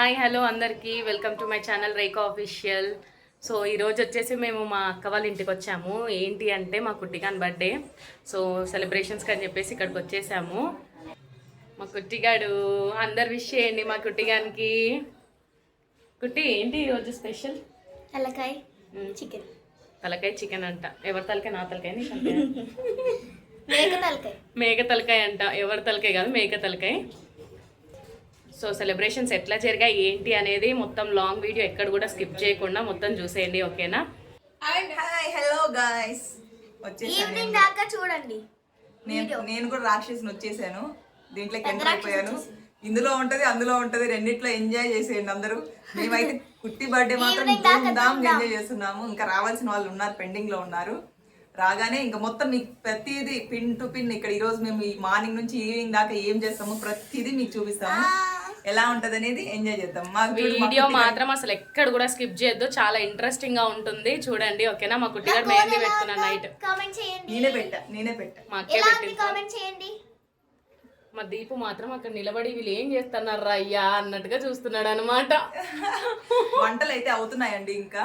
Hi hello అందరికీ welcome to my channel Rekha official. So ఈరోజు వచ్చేసి మేము మా అక్క వాళ్ళ ఇంటికి వచ్చాము. ఏంటి అంటే మా కుట్టిగాని బర్త్డే. సో సెలబ్రేషన్స్కి అని చెప్పేసి ఇక్కడికి వచ్చేసాము. మా కుట్టిగాడు అందరు విష్ చేయండి మా కుట్టిగానికి. కుట్టి ఏంటి ఈరోజు స్పెషల్? తలకాయ చికెన్. తలకాయ చికెన్ అంట. ఎవరి తలకాయ? నా తలకాయ. మేక తలకాయ. మేక తలకాయ అంట. ఎవరి తలకాయ కాదు, మేక తలకాయ. సో సెలబ్రేషన్స్ ఎట్లా జరిగాయి ఏంటి అనేది మొత్తం లాంగ్ వీడియో ఎక్కడ కూడా స్కిప్ చేయకుండా మొత్తం చూసేయండి, ఓకేనా? హాయ్ హలో గాయ్స్, ఈవినింగ్ దాకా చూడండి. నేను కూడా రాక్షసుని వచ్చేసాను. దీంట్లోకి ఎంటర్ అయిపోయాను. ఇందులో ఉంటది అందులో ఉంటది, రెండిట్లో ఎంజాయ్ చేసేయండి అందరూ. మేమైతే కుట్టి బర్త్డే మాత్రం ధూమ్ ఎంజాయ్ చేస్తున్నాము. ఇంకా రావాల్సిన వాళ్ళు ఉన్నారు, పెండింగ్ లో ఉన్నారు. రాగానే ఇంకా మొత్తం మీకు ప్రతిదీ పిన్ టు పిన్ ఇక్కడ ఈరోజు మేము ఈ మార్నింగ్ నుంచి ఈవినింగ్ దాకా ఏం చేస్తామో ప్రతిదీ మీకు చూపిస్తాము. ఎలా ఉంటది అనేది ఎంజాయ్ చేద్దాం. మా వీడియో మాత్రం అసలు ఎక్కడ కూడా స్కిప్ చేయొద్దు, చాలా ఇంట్రెస్టింగ్ గా ఉంటుంది. చూడండి, ఓకేనా? మా కుట్టి గారు మెహందీ పెట్టుకున్నా నైట్. నేనే పెట్టా మా అక్కే పెట్టింది. మా దీపు మాత్రం అక్కడ నిలబడి వీళ్ళు ఏం చేస్తున్నారు అయ్యా అన్నట్టుగా చూస్తున్నాడు అనమాట. వంటలు అయితే అవుతున్నాయండి, ఇంకా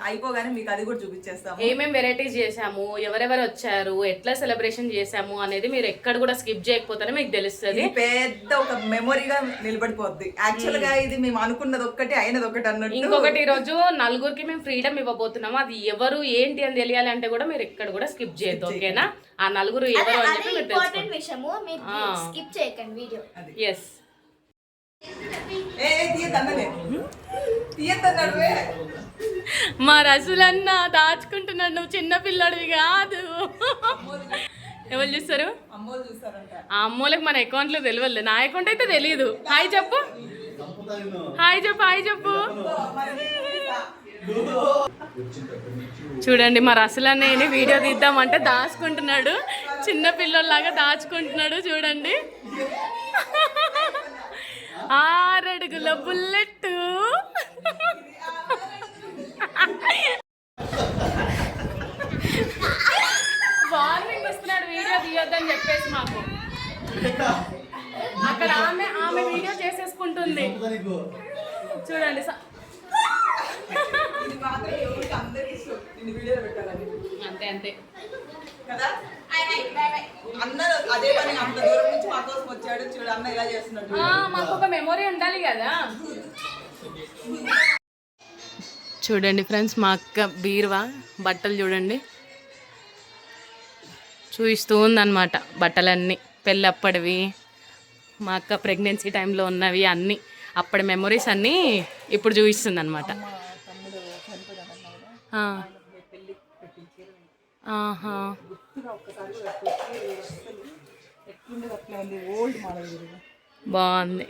అయిపోగానే మీకు అది కూడా చూపించేస్తాము. ఏమేం వెరైటీస్ చేసాము, ఎవరెవరు వచ్చారు, ఎట్లా సెలబ్రేషన్ చేసాము అనేది మీరు ఎక్కడ కూడా స్కిప్ చేయకపోతేనే మీకు తెలుస్తుంది. పెద్ద ఒక మెమొరీగా నిలబడిపోద్ది. యాక్చువల్ గా ఇది మేము అనుకున్నది ఒక్కటి, అయినది ఒకటి అన్నట్టు. ఇంకొకటి, ఈ రోజు నలుగురికి మేము ఫ్రీడమ్ ఇవ్వబోతున్నాము. అది ఎవరు ఏంటి అని తెలియాలి అంటే కూడా మీరు ఎక్కడ కూడా స్కిప్ చేయొద్దు, ఓకేనా? ఆ నలుగురు ఎవరు అని చెప్పి మీరు తెలుసుకోండి. ఎస్. మా రసులన్న దాచుకుంటున్నాడు, నువ్వు చిన్న పిల్లడివి కాదు. ఎవరు చూస్తారు? ఆ అమ్మోళ్ళకి మన అకౌంట్లో తెలియదు. నా అకౌంట్ అయితే తెలియదు. హాయ్ చెప్పు, హాయ్ చెప్పు, హాయ్ చెప్పు. చూడండి, మా రసులన్నయ్యని వీడియో తీద్దామంటే దాచుకుంటున్నాడు, చిన్న పిల్లల్లాగా దాచుకుంటున్నాడు. చూడండి, 6 అడుగుల బుల్లెట్. వార్నింగ్ ఇస్తున్నాడు వీడియో తీయొద్దని చెప్పేసి మాకు. అక్కడ ఆమె వీడియో చేసేసుకుంటుంది. చూడండి, అంతే అంతే కదా. అందరూ అదే పని అంత దూరం నుంచి మా కోసం వచ్చాడు. చూడు అన్న ఇలా చేస్తున్నాడు. మాకు ఒక మెమొరీ ఉండాలి కదా. చూడండి ఫ్రెండ్స్, మా అక్క బీరువా బట్టలు చూడండి చూపిస్తూ ఉందన్నమాట. బట్టలన్నీ పెళ్ళప్పటివి, మా అక్క ప్రెగ్నెన్సీ టైంలో ఉన్నవి అన్నీ, అప్పటి మెమొరీస్ అన్నీ ఇప్పుడు చూపిస్తుంది అనమాట. బాగుంది.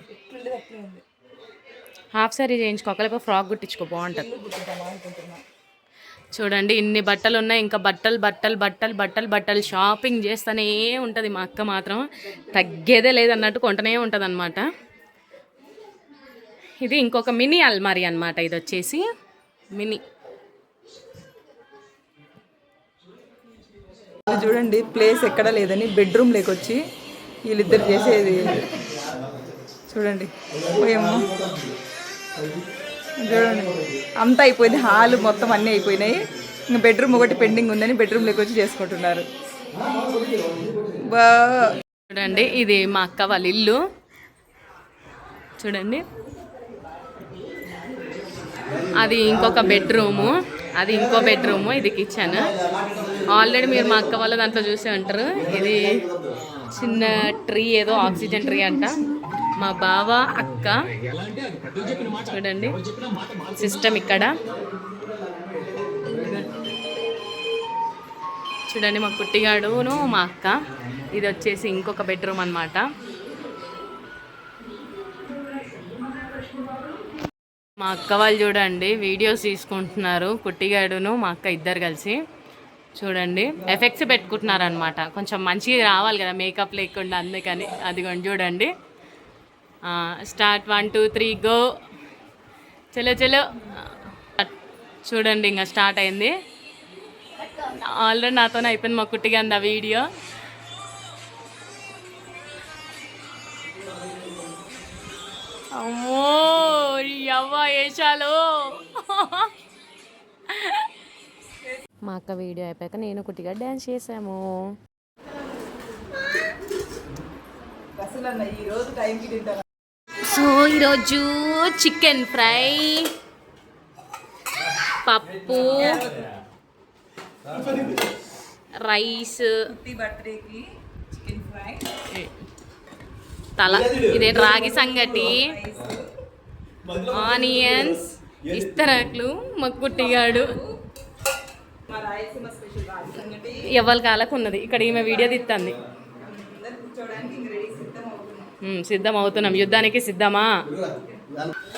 హాఫ్ సారీ చేయించుకోకలేపో ఫ్రాక్ కుట్టించుకో, బాగుంటుంది. చూడండి, ఇన్ని బట్టలు ఉన్నాయి. ఇంకా బట్టలు బట్టలు బట్టలు బట్టలు బట్టలు షాపింగ్ చేస్తూనే ఉంటుంది మా అక్క మాత్రం. తగ్గేదే లేదన్నట్టు కొంటనే ఉంటుంది అనమాట. ఇది ఇంకొక మినీ అల్మారీ అనమాట. ఇది వచ్చేసి మినీ. చూడండి, ప్లేస్ ఎక్కడ లేదని బెడ్రూమ్ లేకొచ్చి వీళ్ళిద్దరు చేసేది. చూడండి, ఏమో చూడండి, అంతా అయిపోయింది. హాల్ మొత్తం అన్నీ అయిపోయినాయి. ఇంకా బెడ్రూమ్ ఒకటి పెండింగ్ ఉందని బెడ్రూమ్ లేకొచ్చి చేసుకుంటున్నారు. చూడండి, ఇది మా అక్క వాళ్ళ ఇల్లు. చూడండి, అది ఇంకొక బెడ్రూము, అది ఇంకో బెడ్రూము, ఇది కిచెన్. ఆల్రెడీ మీరు మా అక్క వాళ్ళ దాంట్లో చూసే ఉంటారు. ఇది చిన్న ట్రీ, ఏదో ఆక్సిజన్ ట్రీ అంట. మా బావ అక్క. చూడండి సిస్టమ్ ఇక్కడ. చూడండి, మా కుట్టిగాడును మా అక్క. ఇది వచ్చేసి ఇంకొక బెడ్రూమ్ అన్నమాట. మా అక్క వాళ్ళు చూడండి వీడియోస్ తీసుకుంటున్నారు, కుట్టిగాడును మా అక్క ఇద్దరు కలిసి. చూడండి, ఎఫెక్ట్స్ పెట్టుకుంటున్నారు అనమాట. కొంచెం మంచిగా రావాలి కదా మేకప్ లేకుండా, అందుకని. అదిగోండి చూడండి. Start 1 2 3 go. చలో చలో. చూడండి, ఇంకా స్టార్ట్ అయింది. ఆల్రెడీ నాతోనే అయిపోయింది మా కుట్టిగా ఆ వీడియో. అమ్మో అవ్వ వేషాలు. మా అక్క వీడియో అయిపోయాక నేను కుట్టిగా డ్యాన్స్ చేసాము. అసలు అన్న ఈ రోజు టైంకి తింటాను. సో ఈరోజు చికెన్ ఫ్రై, పప్పు, రైస్, కుట్టి బర్త్డేకి చికెన్ ఫ్రై, తల ఇదే రాగి సంగటి, ఆనియన్స్, ఇస్తరాకులు, మా కుట్టిగాడు. మా రాయలసీమ స్పెషల్ రాగి సంగటి. ఎవరి కాలకు ఉన్నది ఇక్కడ ఈమె వీడియో తీస్తుంది. అందరు కూర్చోడానికి ఇంక రెడీ సిద్ధం అవుతున్నాం. సిద్ధం అవుతున్నాం, యుద్ధానికి సిద్ధమా.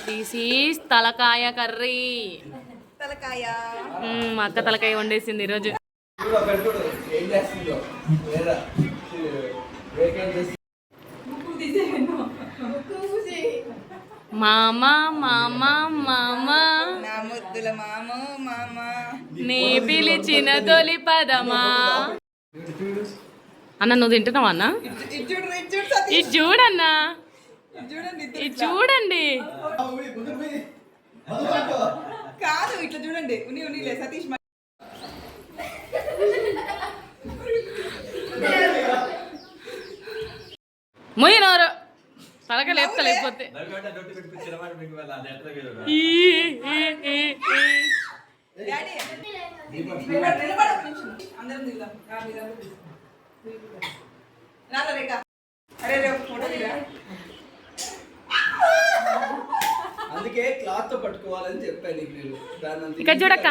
దిస్ ఈస్ తలకాయ కర్రీ. తలకాయ మా అక్క తలకాయ వండేసింది ఈరోజు. మామ మామ మామ నా ముద్దుల మామ మామ నీ పిలిచిన తొలి పదమా. అన్న నువ్వు తింటున్నావా అన్న? ఇది చూడన్నా, ఇది చూడండి. కాదు ఇట్లా చూడండి. ఉని ఉనిలే సతీష్ మొయ్యనవరు తలక లేపుతా లేకపోతే. అందరం దిగుదాం. అరే రేపు ఫోటో దిగా. అందుకే క్లాత్ తో పట్టుకోవాలని చెప్పాను నీకు నేను. ఇక్కడ చూడక్క.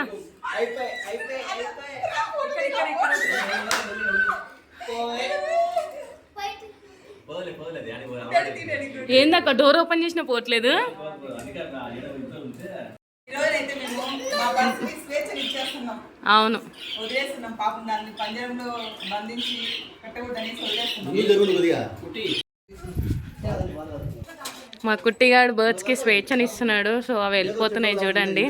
ఏందక్క డోర్ ఓపెన్ చేసిన పోవట్లేదు. ఈరోజైతే మేము మా బస్సుకి స్వేచ్ఛను ఇచ్చేస్తున్నాం. అవును వదిలేస్తున్నాం. పాపం దాన్ని పంజరంలో బంధించి పెట్టకూడదనేసి వదిలేస్తున్నాం. మా కుట్టిగాడు బర్డ్స్కి స్వేచ్ఛనిస్తున్నాడు. సో అవి వెళ్ళిపోతున్నాయి చూడండి.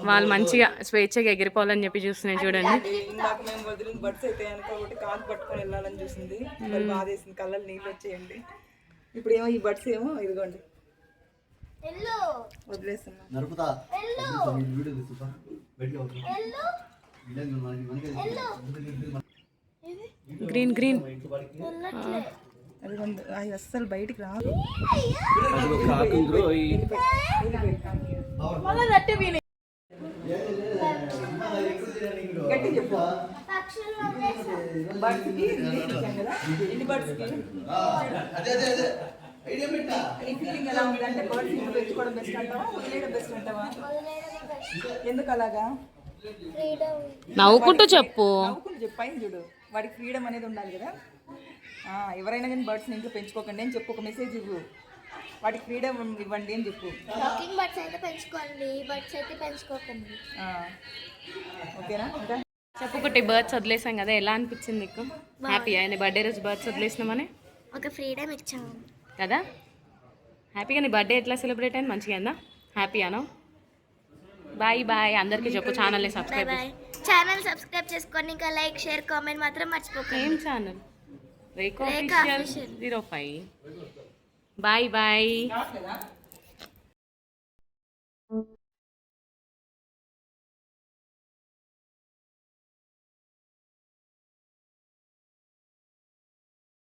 వాళ్ళు మంచిగా స్వేచ్ఛగా ఎగిరిపోవాలని చెప్పి చూస్తున్నాయి చూడండి. ఇందాక మేము వదిలిన బర్డ్స్ అయితే అనుకోబట్టి కాలు పట్టుకొని వెళ్ళాలని చూసింది. బాధేసింది, కళ్ళలో నీళ్ళు వచ్చేయండి. ఇప్పుడు ఏమో ఈ బర్డ్స్ ఏమో ఇదిగోండి వదిలేస్తున్నాం. గ్రీన్ గ్రీన్ అవి అస్సలు బయటికి రాదు. గట్టి చెప్పు. బర్డ్స్కి ఇచ్చాం కదా, ఎన్ని బర్డ్స్కి ఈ ఫీలింగ్ ఎలా ఉందంటే బర్డ్స్ ఇంట్లో పెంచుకోవడం బెస్ట్ అంటావా, వదిలేయడం బెస్ట్ అంటావా? ఎందుకు అలాగా? నవ్వుకుంటూ చెప్పు. నవ్వుకుంటూ చెప్పు. పైన చూడు, వాడికి ఫ్రీడమ్ అనేది ఉండాలి కదా. ఎవరైనా కానీ బర్డ్స్ని ఇంట్లో పెంచుకోకండి అని చెప్పు. ఒక మెసేజ్ ఇవ్వు, వాటికి ఫ్రీడమ్ ఇవ్వండి అని చెప్పు. టాకింగ్ బర్డ్స్ అయితే పెంచుకోండి, బర్డ్స్ అయితే పెంచుకోకండి. ఓకేనా? ఇంకా చెప్పు కుట్టి. బర్డ్స్ వదిలేసాం కదా, ఎలా అనిపించింది నీకు? హ్యాపీయా? నీ బర్త్డే రోజు బర్డ్స్ వదిలేసినామని ఒక ఫ్రీడమ్ ఇచ్చాము కదా. హ్యాపీగా. నీ బర్త్డే ఎట్లా సెలబ్రేట్ అయింది? మంచిగా అయిందా? హ్యాపీయానా? Bye bye. అందరికీ చెప్పు ఛానల్ని సబ్స్క్రైబ్. ఛానల్ సబ్స్క్రైబ్ చేసుకోండి. ఇంకా లైక్ షేర్ కామెంట్ మాత్రం మర్చిపోకండి. ఏం channel? Rekha official 05. Bye bye. రావట్లేదా?